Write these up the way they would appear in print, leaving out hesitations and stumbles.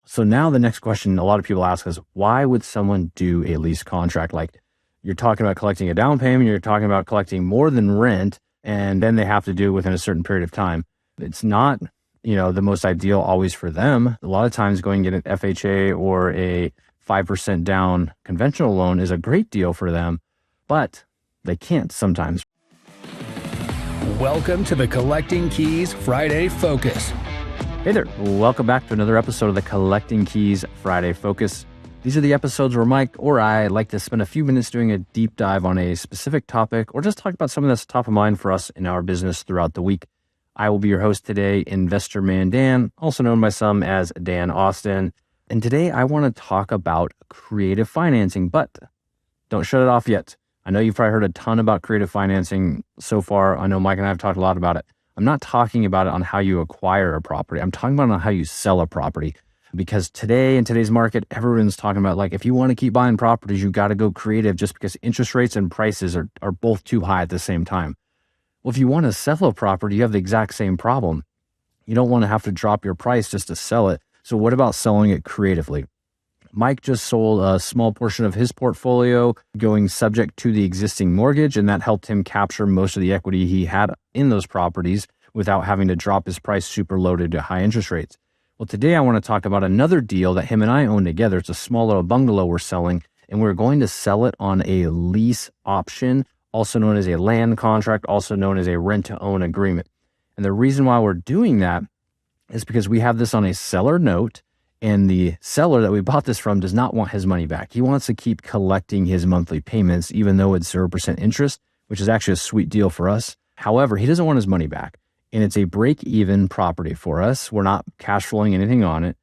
So now the next question a lot of people ask is, why would someone do a lease contract? Like, you're talking about collecting a down payment, you're talking about collecting more than rent, and then they have to do it within a certain period of time. It's not, the most ideal always for them. A lot of times going to get an FHA or a 5% down conventional loan is a great deal for them, but they can't sometimes. Welcome to the Collecting Keys Friday Focus. Hey there, welcome back to another episode of the Collecting Keys Friday Focus. These are the episodes where Mike or I like to spend a few minutes doing a deep dive on a specific topic or just talk about something that's top of mind for us in our business throughout the week. I will be your host today, Investorman Dan, also known by some as Dan Austin. And today I want to talk about creative financing, but don't shut it off yet. I know you've probably heard a ton about creative financing so far. I know Mike and I have talked a lot about it. I'm not talking about it on how you acquire a property. I'm talking about on how you sell a property. Because today, in today's market, everyone's talking about, like, if you want to keep buying properties, you got to go creative just because interest rates and prices are both too high at the same time. Well, if you want to sell a property, you have the exact same problem. You don't want to have to drop your price just to sell it. So what about selling it creatively? Mike just sold a small portion of his portfolio going subject to the existing mortgage, and that helped him capture most of the equity he had in those properties without having to drop his price super low to high interest rates. Well, today I want to talk about another deal that him and I own together. It's a small little bungalow we're selling, and we're going to sell it on a lease option, also known as a land contract, also known as a rent-to-own agreement. And the reason why we're doing that is because we have this on a seller note, and the seller that we bought this from does not want his money back. He wants to keep collecting his monthly payments, even though it's 0% interest, which is actually a sweet deal for us. However, he doesn't want his money back. And it's a break-even property for us. We're not cash flowing anything on it.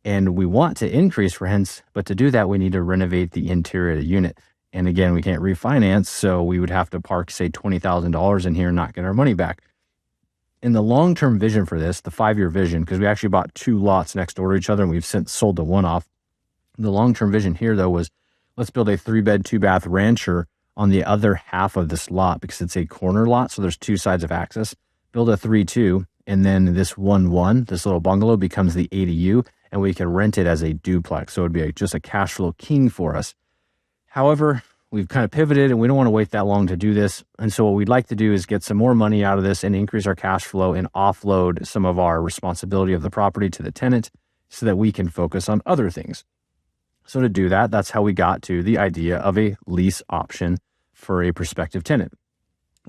And we want to increase rents, but to do that, we need to renovate the interior of the unit. And again, we can't refinance, so we would have to park, say, $20,000 in here and not get our money back. In the long-term vision for this, the 5-year vision, because we actually bought 2 lots next door to each other and we've since sold the one off. The long-term vision here, though, was let's build a 3-bed, 2-bath rancher on the other half of this lot because it's a corner lot, so there's 2 sides of access. Build a 3-2, and then this 1-1, this little bungalow becomes the ADU, and we can rent it as a duplex. So it'd be just a cash flow king for us. However, we've kind of pivoted and we don't want to wait that long to do this. And so what we'd like to do is get some more money out of this and increase our cash flow and offload some of our responsibility of the property to the tenant so that we can focus on other things. So to do that, that's how we got to the idea of a lease option for a prospective tenant.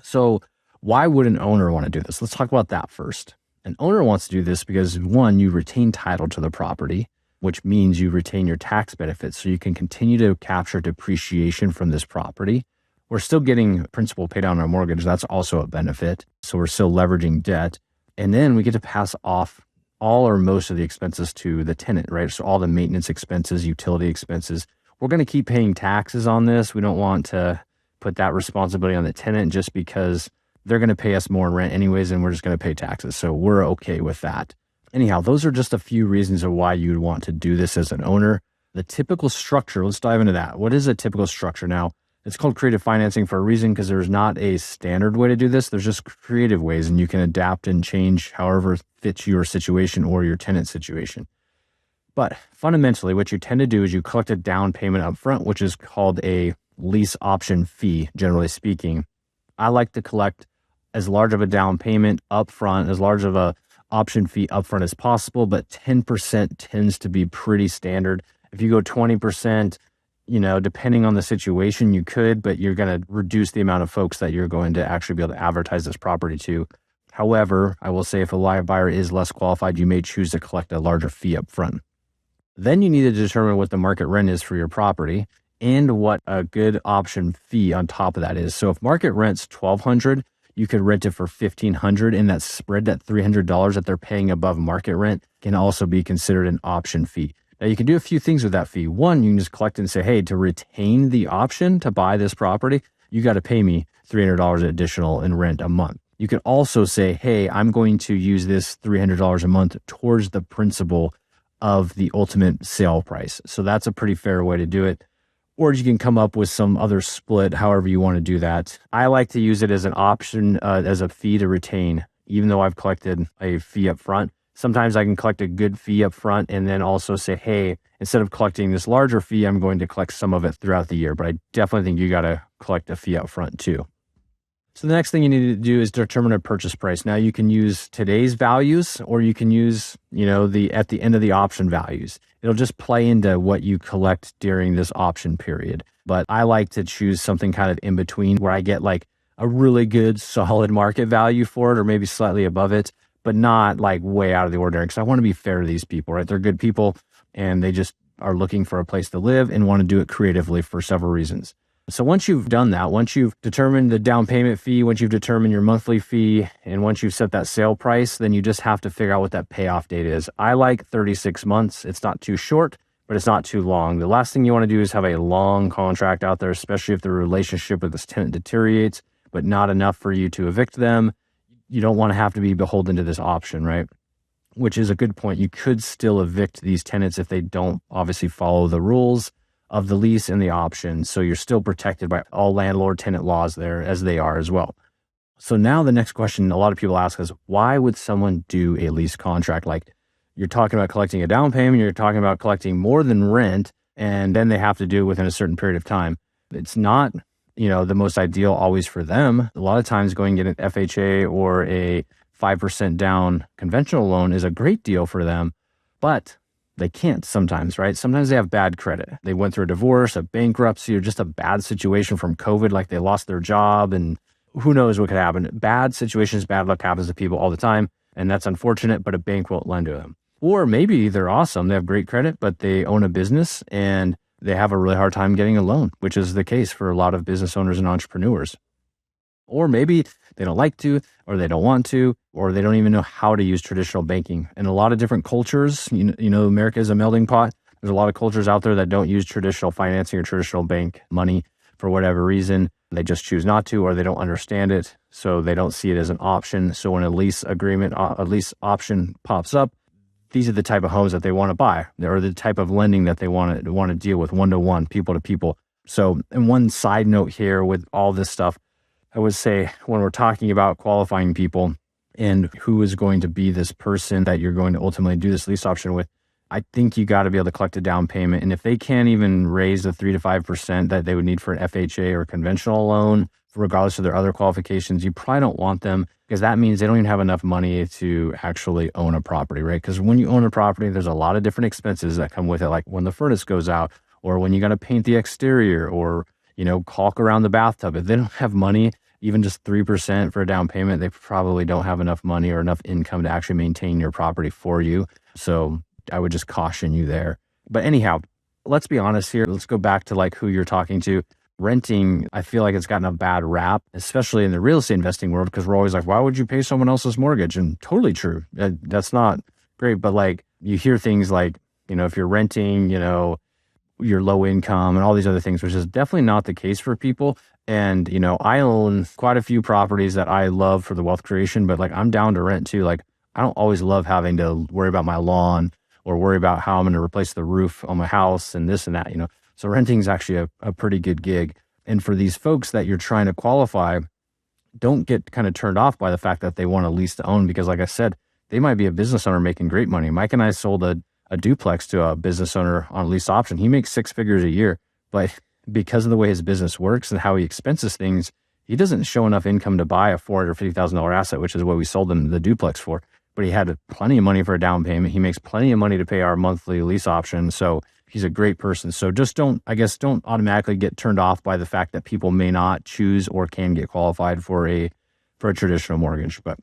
So why would an owner want to do this? Let's talk about that first. An owner wants to do this because, one, you retain title to the property, which means you retain your tax benefits. So you can continue to capture depreciation from this property. We're still getting principal paid down on our mortgage. That's also a benefit. So we're still leveraging debt. And then we get to pass off all or most of the expenses to the tenant, right? So all the maintenance expenses, utility expenses. We're going to keep paying taxes on this. We don't want to put that responsibility on the tenant just because they're going to pay us more in rent anyways, and we're just going to pay taxes. So we're okay with that. Anyhow, those are just a few reasons of why you'd want to do this as an owner. The typical structure, let's dive into that. What is a typical structure? Now, it's called creative financing for a reason because there's not a standard way to do this. There's just creative ways, and you can adapt and change however fits your situation or your tenant situation. But fundamentally, what you tend to do is you collect a down payment up front, which is called a lease option fee, generally speaking. I like to collect as large of a down payment up front, as large of a option fee upfront as possible, but 10% tends to be pretty standard. If you go 20%, depending on the situation, you could, but you're going to reduce the amount of folks that you're going to actually be able to advertise this property to. However, I will say if a live buyer is less qualified, you may choose to collect a larger fee up front. Then you need to determine what the market rent is for your property and what a good option fee on top of that is. So if market rent's $1,200, you could rent it for $1,500, and that spread, that $300 that they're paying above market rent, can also be considered an option fee. Now, you can do a few things with that fee. One, you can just collect and say, hey, to retain the option to buy this property, you got to pay me $300 additional in rent a month. You can also say, hey, I'm going to use this $300 a month towards the principal of the ultimate sale price. So that's a pretty fair way to do it. Or you can come up with some other split, however you want to do that. I like to use it as an option, as a fee to retain, even though I've collected a fee up front. Sometimes I can collect a good fee up front and then also say, hey, instead of collecting this larger fee, I'm going to collect some of it throughout the year. But I definitely think you got to collect a fee up front too. So the next thing you need to do is determine a purchase price. Now you can use today's values, or you can use, the at the end of the option values. It'll just play into what you collect during this option period. But I like to choose something kind of in between where I get like a really good solid market value for it, or maybe slightly above it, but not like way out of the ordinary, because I want to be fair to these people, right? They're good people and they just are looking for a place to live and want to do it creatively for several reasons. So once you've done that, once you've determined the down payment fee, once you've determined your monthly fee, and once you've set that sale price, then you just have to figure out what that payoff date is. I like 36 months. It's not too short, but it's not too long. The last thing you want to do is have a long contract out there, especially if the relationship with this tenant deteriorates, but not enough for you to evict them. You don't want to have to be beholden to this option, right? Which is a good point. You could still evict these tenants if they don't obviously follow the rules of the lease and the option. So you're still protected by all landlord-tenant laws there, as they are as well. So now the next question a lot of people ask is, why would someone do a lease contract? Like, you're talking about collecting a down payment, you're talking about collecting more than rent, and then they have to do it within a certain period of time. It's not, the most ideal always for them. A lot of times going and get an FHA or a 5% down conventional loan is a great deal for them, but they can't sometimes, right? Sometimes they have bad credit. They went through a divorce, a bankruptcy, or just a bad situation from COVID, like they lost their job, and who knows what could happen. Bad situations, bad luck happens to people all the time, and that's unfortunate, but a bank won't lend to them. Or maybe they're awesome. They have great credit, but they own a business and they have a really hard time getting a loan, which is the case for a lot of business owners and entrepreneurs. Or maybe they don't like to, or they don't want to, or they don't even know how to use traditional banking. In a lot of different cultures, America is a melting pot. There's a lot of cultures out there that don't use traditional financing or traditional bank money for whatever reason. They just choose not to, or they don't understand it, so they don't see it as an option. So when a lease agreement, a lease option pops up, these are the type of homes that they want to buy, or the type of lending that they want to deal with, one-to-one, people-to-people. So, and one side note here with all this stuff, I would say when we're talking about qualifying people and who is going to be this person that you're going to ultimately do this lease option with, I think you got to be able to collect a down payment. And if they can't even raise the 3 to 5% that they would need for an FHA or conventional loan, regardless of their other qualifications, you probably don't want them, because that means they don't even have enough money to actually own a property, right? Because when you own a property, there's a lot of different expenses that come with it, like when the furnace goes out, or when you got to paint the exterior, or caulk around the bathtub. If they don't have money, even just 3% for a down payment, they probably don't have enough money or enough income to actually maintain your property for you. So I would just caution you there. But anyhow, let's be honest here. Let's go back to like who you're talking to. Renting, I feel like it's gotten a bad rap, especially in the real estate investing world, because we're always like, why would you pay someone else's mortgage? And totally true. That's not great. But like, you hear things like, if you're renting, you're low income and all these other things, which is definitely not the case for people. And, I own quite a few properties that I love for the wealth creation, but like, I'm down to rent too. Like, I don't always love having to worry about my lawn or worry about how I'm going to replace the roof on my house and this and that, So renting is actually a pretty good gig. And for these folks that you're trying to qualify, don't get kind of turned off by the fact that they want a lease to own, because like I said, they might be a business owner making great money. Mike and I sold a duplex to a business owner on a lease option. He makes 6 figures a year, but because of the way his business works and how he expenses things, he doesn't show enough income to buy a $450,000 asset, which is what we sold him the duplex for. But he had plenty of money for a down payment. He makes plenty of money to pay our monthly lease option. So he's a great person. So just don't automatically get turned off by the fact that people may not choose or can get qualified for a traditional mortgage. But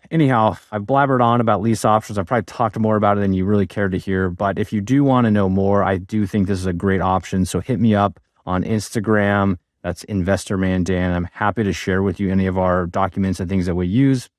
anyhow, I've blabbered on about lease options. I probably talked more about it than you really cared to hear. But if you do want to know more, I do think this is a great option. So hit me up on Instagram. That's Investorman Dan. I'm happy to share with you any of our documents and things that we use.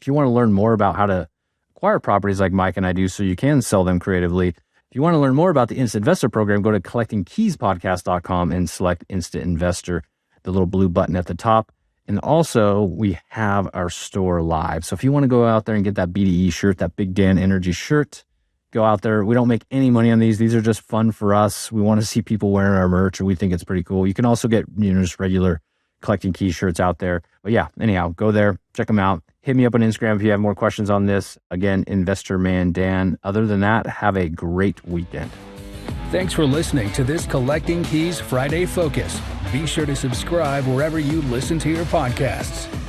If you want to learn more about how to acquire properties like Mike and I do so you can sell them creatively, if you want to learn more about the Instant Investor program, go to collectingkeyspodcast.com and select Instant Investor, the little blue button at the top. And also, we have our store live. So if you want to go out there and get that BDE shirt, that Big Dan Energy shirt, go out there. We don't make any money on these. These are just fun for us. We want to see people wearing our merch, and we think it's pretty cool. You can also get just regular Collecting Keys shirts out there. But yeah, anyhow, go there, Check them out. Hit me up on Instagram if you have more questions on this. Again, Investorman Dan. Other than that, have a great weekend. Thanks for listening to this Collecting Keys Friday Focus. Be sure to subscribe wherever you listen to your podcasts.